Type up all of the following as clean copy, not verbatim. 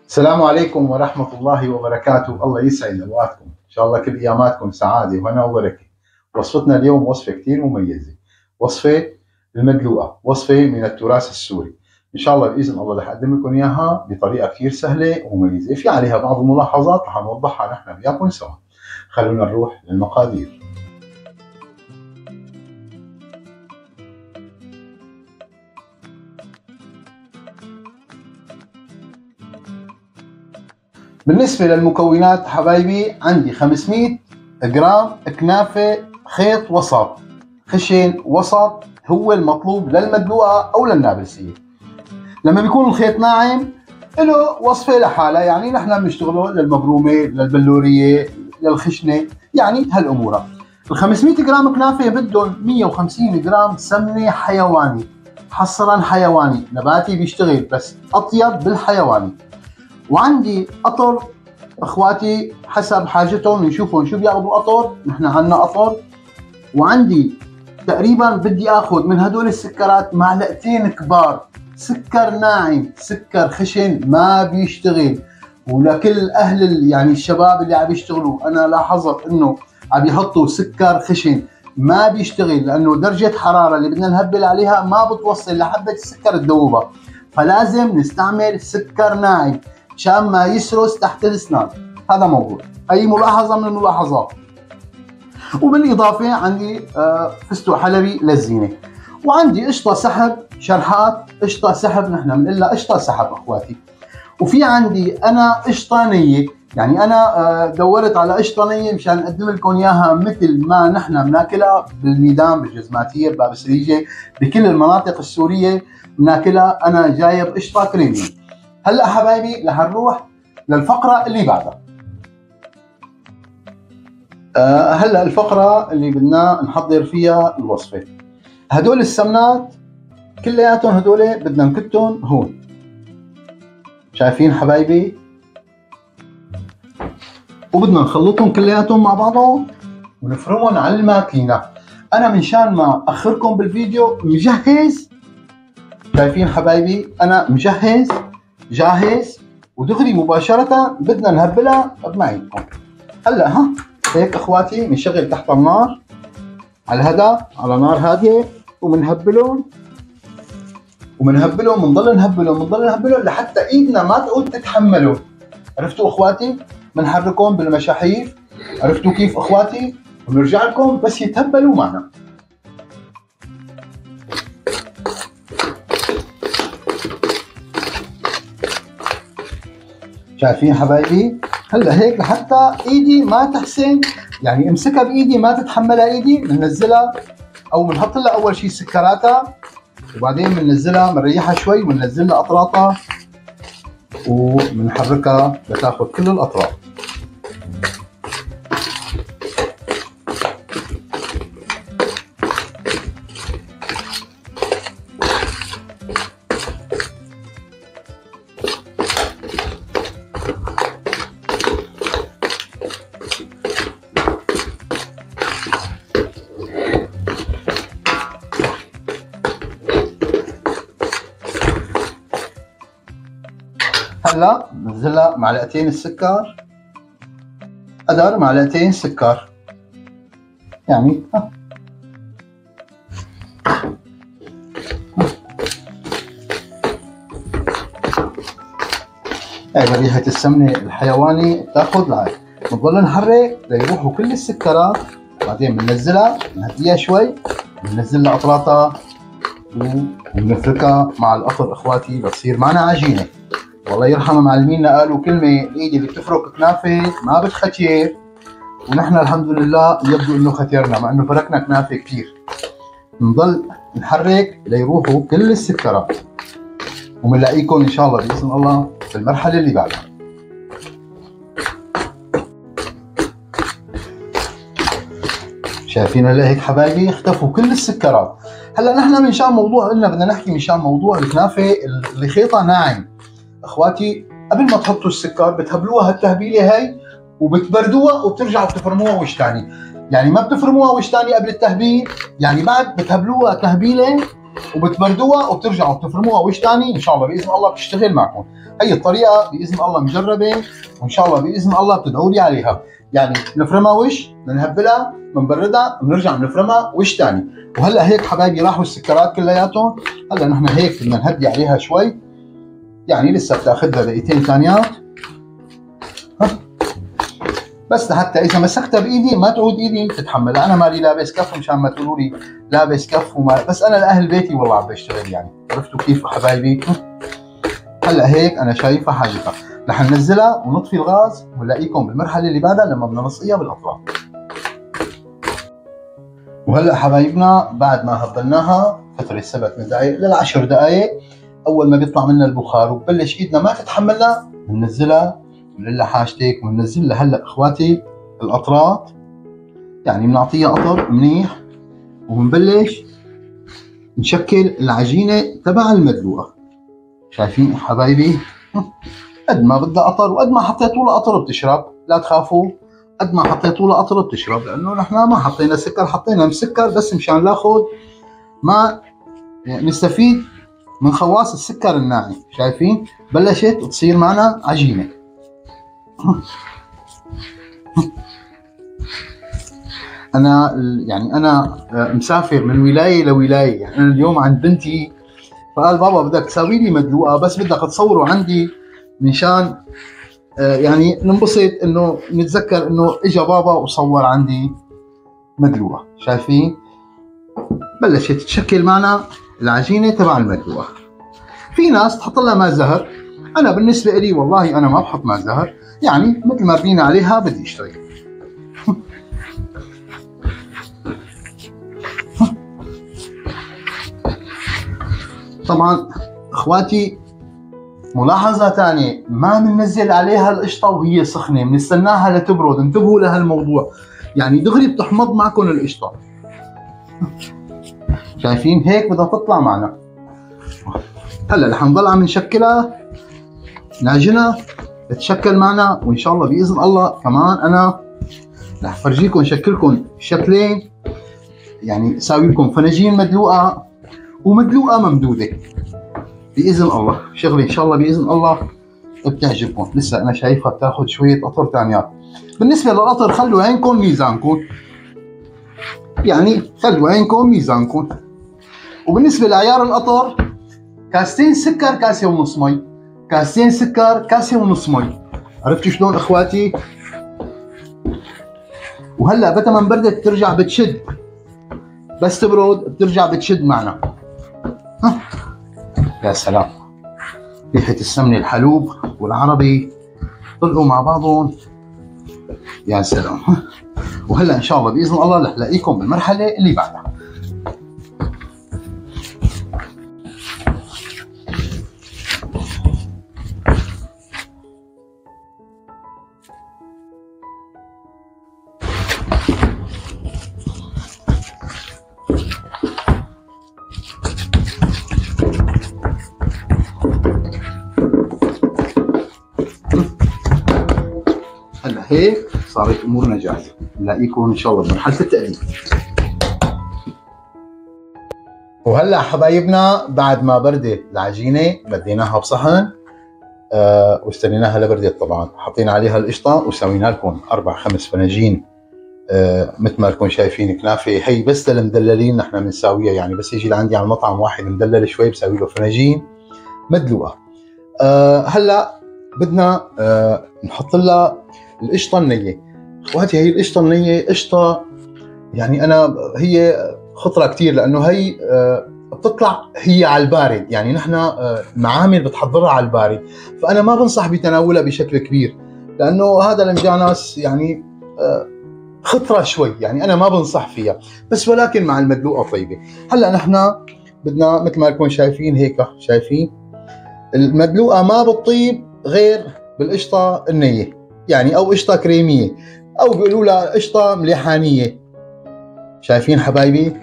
السلام عليكم ورحمة الله وبركاته. الله يسعد أوقاتكم، إن شاء الله كل أياماتكم سعادة وهنا وبركة. وصفتنا اليوم وصفة كتير مميزة، وصفة المدلوقة، وصفة من التراث السوري. إن شاء الله بإذن الله رح أقدم لكم إياها بطريقة كتير سهلة ومميزة، في عليها بعض الملاحظات رح نوضحها نحن وياكم سوا. خلونا نروح للمقادير. بالنسبة للمكونات حبايبي، عندي 500 جرام كنافة خيط وسط، خشن وسط هو المطلوب للمدلوقة أو للنابلسية. لما بيكون الخيط ناعم له وصفة لحالة، يعني نحن بنشتغله للمبرومة، للبلورية، للخشنة، يعني هالأمور. ال 500 جرام كنافة بدهم 150 جرام سمنة حيواني، حصرا حيواني، نباتي بيشتغل بس أطيب بالحيواني. وعندي قطر اخواتي حسب حاجتهم، نشوفهم شو بياخذوا قطر، نحن عنا قطر. وعندي تقريبا بدي اخذ من هدول السكرات معلقتين كبار سكر ناعم، سكر خشن ما بيشتغل. ولكل اهل يعني الشباب اللي عم يشتغلوا، انا لاحظت انه عم يحطوا سكر خشن ما بيشتغل، لانه درجة الحرارة اللي بدنا نهبل عليها ما بتوصل لحبة السكر تذوبها، فلازم نستعمل سكر ناعم مشان ما يسرس تحت الاسنان. هذا موضوع، اي ملاحظه من الملاحظات. وبالاضافه عندي فستق حلبي للزينه. وعندي قشطه سحب شرحات، قشطه سحب نحن بنقول لها قشطه سحب اخواتي. وفي عندي انا قشطانيه، يعني انا دورت على قشطانيه مشان اقدم لكم اياها مثل ما نحن بناكلها بالميدان، بالجزماتيه، بباب سريجه، بكل المناطق السوريه بناكلها. انا جايب قشطه كريمي. هلا حبايبي رح نروح للفقره اللي بعدها. هلا الفقره اللي بدنا نحضر فيها الوصفه. هدول السمنات كلياتهم هدول بدنا نكتهم هون، شايفين حبايبي؟ وبدنا نخلطهم كلياتهم مع بعضهم ونفرمهم على الماكينه. انا منشان ما اخركم بالفيديو مجهز، شايفين حبايبي؟ انا مجهز جاهز ودغري مباشرة بدنا نهبلها بمعينكم. هلا هيك اخواتي بنشغل تحت النار على الهدى، على نار هادية، وبنهبلهم بنضل نهبلهم لحتى ايدنا ما تعود تتحملهم. عرفتوا اخواتي؟ بنحركهم بالمشاحيف، عرفتوا كيف اخواتي؟ وبنرجع لكم بس يتهبلوا معنا. شايفين حبايبي؟ هلا هيك لحتى ايدي ما تحسن، يعني امسكها بايدي ما تتحملها ايدي، بننزلها او بنحط لها اول شيء سكراتها، وبعدين بننزلها بنريحها شوي وبننزل لها اطرافها وبنحركها لتاخذ كل الاطراف. هلا بنزلها معلقتين السكر، قدر معلقتين سكر، يعني هاي ريحة السمنة الحيواني تاخذ لهي. بنضل نحرك ليروحوا كل السكرات، بعدين بننزلها بنهديها شوي، بننزل لها اطرافها وبنفركها مع القطر اخواتي لتصير معنا عجينة. والله يرحم معلمينا قالوا كلمة، الايد اللي بتفرك كنافة ما بتختير، ونحن الحمد لله يبدو انه ختيرنا مع انه فركنا كنافة كثير. بنضل نحرك ليروحوا كل السكرات، وبنلاقيكم ان شاء الله باذن الله في المرحلة اللي بعدها. شايفين هلا هيك حبايبي اختفوا كل السكرات. هلا نحن من شان موضوع قلنا بدنا نحكي من شان موضوع الكنافة اللي خيطها ناعم. اخواتي قبل ما تحطوا السكر بتهبلوها هالتهبيله هي وبتبردوها وبترجعوا بتفرموها وش ثاني، يعني ما بتفرموها وش ثاني قبل التهبيل، يعني بعد بتهبلوها تهبيله وبتبردوها وبترجعوا بتفرموها وش ثاني ان شاء الله باذن الله بتشتغل معكم. هي الطريقه باذن الله مجربه، وان شاء الله باذن الله بتدعوا لي عليها. يعني بنفرمها وش، بنهبلها، بنبردها، بنرجع بنفرمها وش ثاني. وهلا هيك حبايبي راحوا السكرات كلياتهم. هلا نحن هيك بدنا نهدي عليها شوي، يعني لسه بتاخذها دقيقتين ثانيات بس لحتى اذا مسكتها بايدي ما تعود ايدي تتحملها. انا مالي لابس كف مشان ما تقولوا لي لابس كف وما، بس انا لاهل بيتي والله عم بشتغل. يعني عرفتوا كيف حبايبي؟ هلا هيك انا شايفها حاجتها، رح ننزلها ونطفي الغاز ونلاقيكم بالمرحله اللي بعدها لما بدنا نصقيها بالاطراف. وهلا حبايبنا بعد ما هبلناها فتره 7 دقائق ل10 دقائق، اول ما بيطلع منها البخار وببلش ايدنا ما تتحملها بننزلها بنقول حاجتك وبننزل لها. هلا اخواتي الاطرات يعني بنعطيها قطر منيح وبنبلش نشكل العجينه تبع المدلوقه. شايفين حبايبي؟ قد ما بدها قطر وقد ما حطيتوا لها قطر بتشرب، لا تخافوا. قد ما حطيتوا لها قطر بتشرب، لانه نحن ما حطينا سكر، حطينا مسكر بس مشان ناخذ ما نستفيد من خواص السكر الناعم. شايفين؟ بلشت تصير معنا عجينه. انا يعني انا مسافر من ولايه لولايه. يعني انا اليوم عند بنتي فقال بابا بدك تساوي لي مدلوقه بس بدك تصوروا عندي مشان يعني ننبسط انه نتذكر انه اجى بابا وصور عندي مدلوقه. شايفين؟ بلشت تشكل معنا العجينه تبع المدلوقه. في ناس تحط لها ماء زهر، انا بالنسبه لي والله انا ما بحط ماء زهر، يعني مثل ما ربينا عليها بدي اشتغل. طبعا اخواتي ملاحظه ثانيه، ما بننزل عليها القشطه وهي سخنه، بنستناها لتبرد. انتبهوا لهالموضوع، يعني دغري بتحمض معكم القشطه. شايفين؟ هيك بدها تطلع معنا. هلا رح نضل عم نشكلها نعجنها تتشكل معنا، وان شاء الله باذن الله كمان انا رح فرجيكم شكلكم شكلين، يعني ساوي لكم فناجين مدلوقه ومدلوقه ممدوده باذن الله. شغله ان شاء الله باذن الله بتعجبكم. لسه انا شايفها بتاخذ شويه قطر ثانيات. بالنسبه للقطر خلوا عينكم ميزانكم، يعني خلوا عينكم ميزانكم. وبالنسبه لعيار القطر كاستين سكر كاسه ونص مي، كاستين سكر كاسه ونص مي. عرفتوا شلون اخواتي؟ وهلا بتا ما انبردت بترجع بتشد، بس تبرد بترجع بتشد معنا. يا سلام، ريحه السمنه الحلوب والعربي طلعوا مع بعضهم. يا سلام. وهلا ان شاء الله باذن الله رح لاقيكم بالمرحله اللي بعدها. هلا هيك صارت امورنا جاهزه، نلاقيكم ان شاء الله بمرحله التقليد. وهلا حبايبنا بعد ما بردت العجينه بديناها بصحن واستنيناها لبردت. طبعا حطينا عليها القشطه وسوينا لكم 4-5 فناجين مثل ما لكم شايفين كنافه. هي بس للمدللين نحن بنساويها، يعني بس يجي لعندي على المطعم واحد مدلل شوي بسوي له فناجين مدلوقه. هلا بدنا نحط لها القشطه النيه. اخواتي هي القشطه النيه قشطه يعني انا هي خطره كثير، لانه هي بتطلع هي على البارد. يعني نحن المعامل بتحضرها على البارد، فانا ما بنصح بتناولها بشكل كبير، لانه هذا لمجانس يعني خطره شوي، يعني انا ما بنصح فيها، بس ولكن مع المدلوقه طيبه. هلا نحن بدنا مثل ما لكم شايفين هيك، شايفين المدلوقه ما بتطيب غير بالقشطه النيه، يعني او قشطه كريميه، او بيقولوا لها قشطه مليحانيه. شايفين حبايبي؟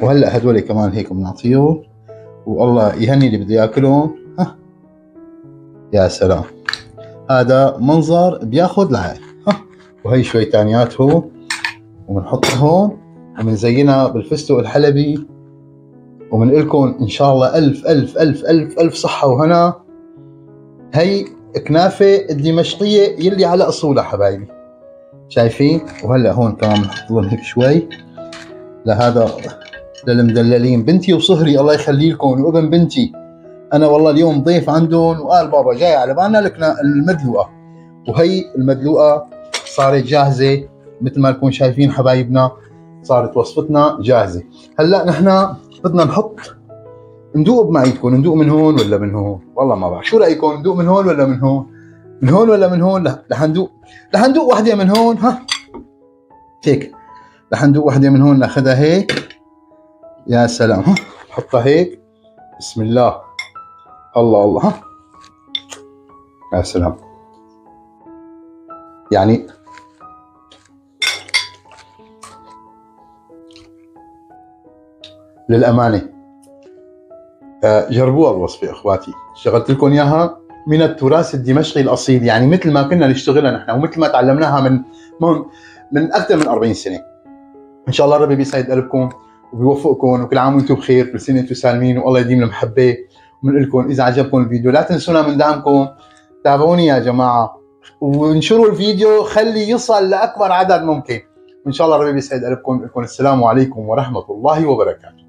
وهلا هدول كمان هيك بنعطيهم، والله يهني اللي بده ياكلهم. يا سلام، هذا منظر بياخذ العقل. وهي شوي ثانيات هو وبنحط هون ومنزينها بالفستق الحلبي، ومنقول لكم ان شاء الله الف الف الف الف الف صحه وهنا. هي كنافه الدمشقيه يلي على اصولها حبايبي، شايفين؟ وهلا هون كمان بنحط لهم هيك شوي لهذا للمدللين. بنتي وصهري الله يخلي لكم وابن بنتي، انا والله اليوم ضيف عندهم وقال بابا جاي على بالنا لك المدلوقه. وهي المدلوقه صارت جاهزه مثل ما لكم شايفين حبايبنا، صارت وصفتنا جاهزه. هلا نحن بدنا نحط، ندوق بمعيدكم، ندوق من هون ولا من هون؟ والله ما بعرف، شو رايكم ندوق من هون ولا من هون؟ من هون ولا من هون؟ رح ندوق وحده من هون. ها هيك رح ندوق وحده من هون، ناخذها هيك. يا سلام، ها نحطها هيك، بسم الله، الله الله، ها يا سلام. يعني للامانه جربوها الوصفه اخواتي، اشتغلت لكم اياها من التراث الدمشقي الاصيل، يعني مثل ما كنا نشتغلها نحن ومثل ما تعلمناها من اكثر من 40 سنه. ان شاء الله ربي بيسعد قلبكم وبيوفقكم، وكل عام وانتم بخير، كل سنه وانتم سالمين، والله يديم المحبه. وبنقول لكم اذا عجبكم الفيديو لا تنسونا من دعمكم، تابعوني يا جماعه وانشروا الفيديو، خلي يصل لاكبر عدد ممكن، وان شاء الله ربي بيسعد قلبكم. السلام عليكم ورحمه الله وبركاته.